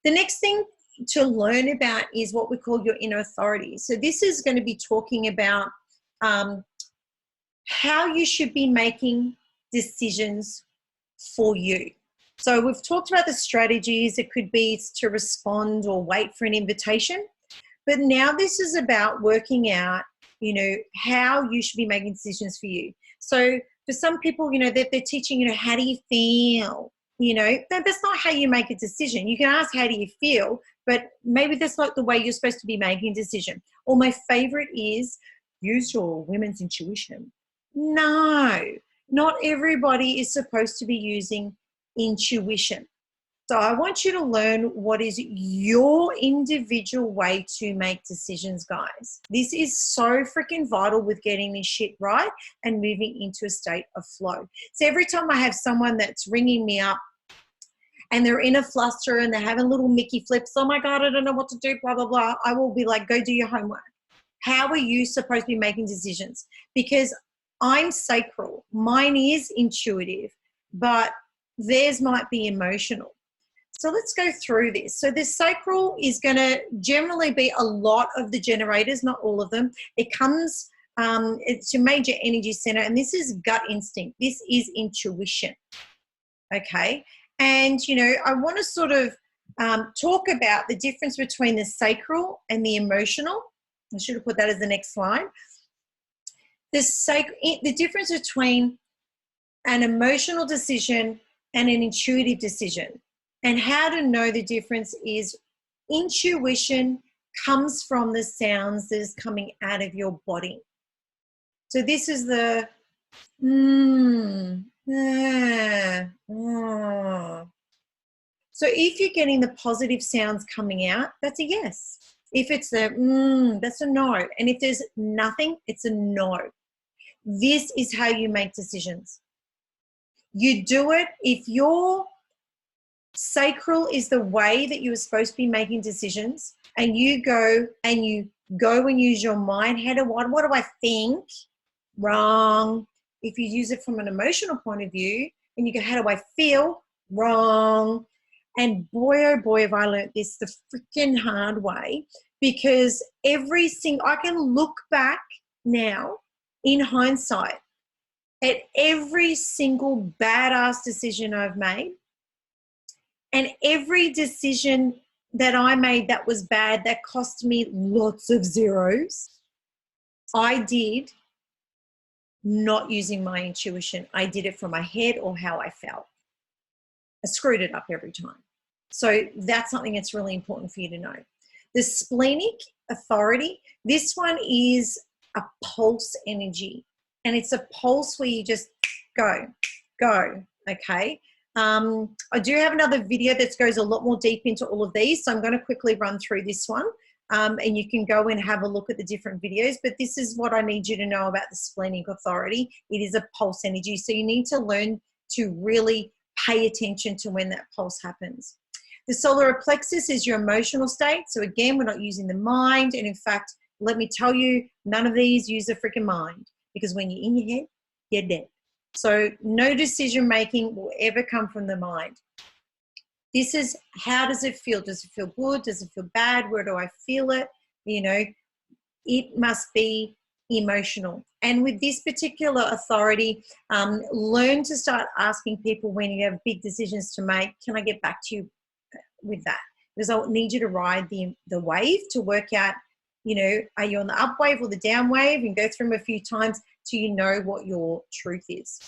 The next thing to learn about is what we call your inner authority. So this is going to be talking about how you should be making decisions for you. So we've talked about the strategies. It could be to respond or wait for an invitation. But now this is about working out, you know, how you should be making decisions for you. So for some people, you know, they're teaching, you know, how do you feel? You know, that's not how you make a decision. You can ask, how do you feel? But maybe that's not the way you're supposed to be making a decision. Or my favorite is use your women's intuition. No, not everybody is supposed to be using intuition. So I want you to learn what is your individual way to make decisions, guys. This is so freaking vital with getting this shit right and moving into a state of flow. So every time I have someone that's ringing me up and they're in a fluster and they're having little Mickey flips, oh my God, I don't know what to do, blah, blah, blah, I will be like, go do your homework. How are you supposed to be making decisions? Because I'm sacral. Mine is intuitive, but theirs might be emotional. So let's go through this. So the sacral is going to generally be a lot of the generators, not all of them. It comes, it's your major energy center, and this is gut instinct. This is intuition, okay? And, you know, I want to sort of talk about the difference between the sacral and the emotional. I should have put that as the next slide. The difference between an emotional decision and an intuitive decision. And how to know the difference is intuition comes from the sounds that is coming out of your body. So this is the So if you're getting the positive sounds coming out, that's a yes. If it's the that's a no. And if there's nothing, it's a no. This is how you make decisions. You do it if your sacral is the way that you're supposed to be making decisions, and you go and use your mind. What do I think? Wrong. If you use it from an emotional point of view and you go, how do I feel? Wrong. And boy, oh boy, have I learned this the freaking hard way, because I can look back now in hindsight at every single badass decision I've made, and every decision that I made that was bad, that cost me lots of zeros, I did not using my intuition. I did it from my head or how I felt. I screwed it up every time. So that's something that's really important for you to know. The splenic authority, this one is a pulse energy. And it's a pulse where you just go, okay? I do have another video that goes a lot more deep into all of these, so I'm going to quickly run through this one, and you can go and have a look at the different videos, but this is what I need you to know about the splenic authority. It is a pulse energy, so you need to learn to really pay attention to when that pulse happens. The solar plexus is your emotional state, so again, we're not using the mind, and in fact, let me tell you, none of these use the freaking mind, because when you're in your head, you're dead. So no decision making will ever come from the mind. This is, how does it feel? Does it feel good? Does it feel bad? Where do I feel it? You know, it must be emotional. And with this particular authority, learn to start asking people when you have big decisions to make, can I get back to you with that? Because I need you to ride the wave to work out, you know, are you on the up wave or the down wave, and go through them a few times till you know what your truth is.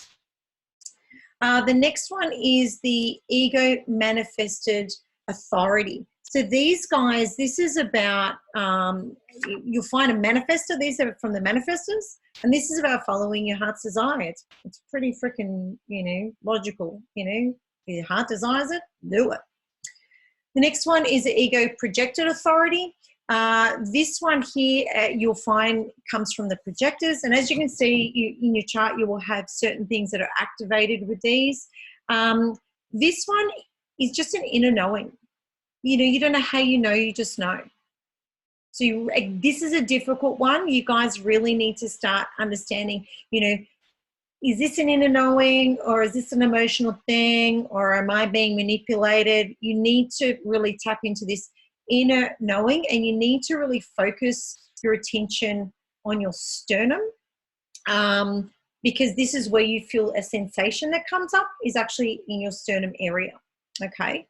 The next one is the ego manifested authority. So these guys, this is about, you'll find a manifestor. These are from the manifestors, and this is about following your heart's desire. It's pretty freaking, you know, logical, you know, if your heart desires it, do it. The next one is the ego projected authority. This one here you'll find comes from the projectors, and as you can see in your chart, you will have certain things that are activated with these. This one is just an inner knowing. You know, you don't know how you know, you just know. So this is a difficult one. You guys really need to start understanding, you know, is this an inner knowing, or is this an emotional thing, or am I being manipulated? You need to really tap into this inner knowing, and you need to really focus your attention on your sternum, because this is where you feel a sensation that comes up is actually in your sternum area, okay?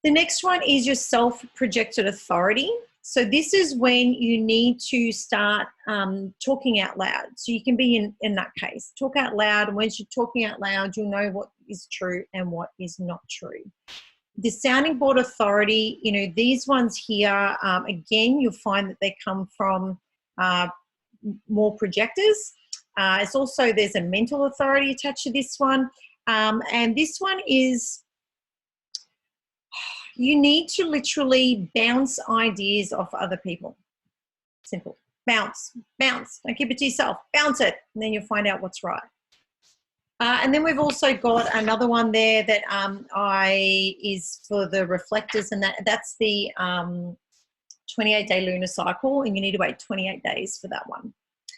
The next one is your self-projected authority. So this is when you need to start talking out loud. So you can be in that case, talk out loud. And once you're talking out loud, you'll know what is true and what is not true. The sounding board authority, you know, these ones here, again, you'll find that they come from more projectors. It's also, there's a mental authority attached to this one. And this one is, you need to literally bounce ideas off other people. Simple. Bounce, bounce. Don't keep it to yourself. Bounce it, and then you'll find out what's right. And then we've also got another one there that is for the reflectors, and that's the 28-day lunar cycle, and you need to wait 28 days for that one.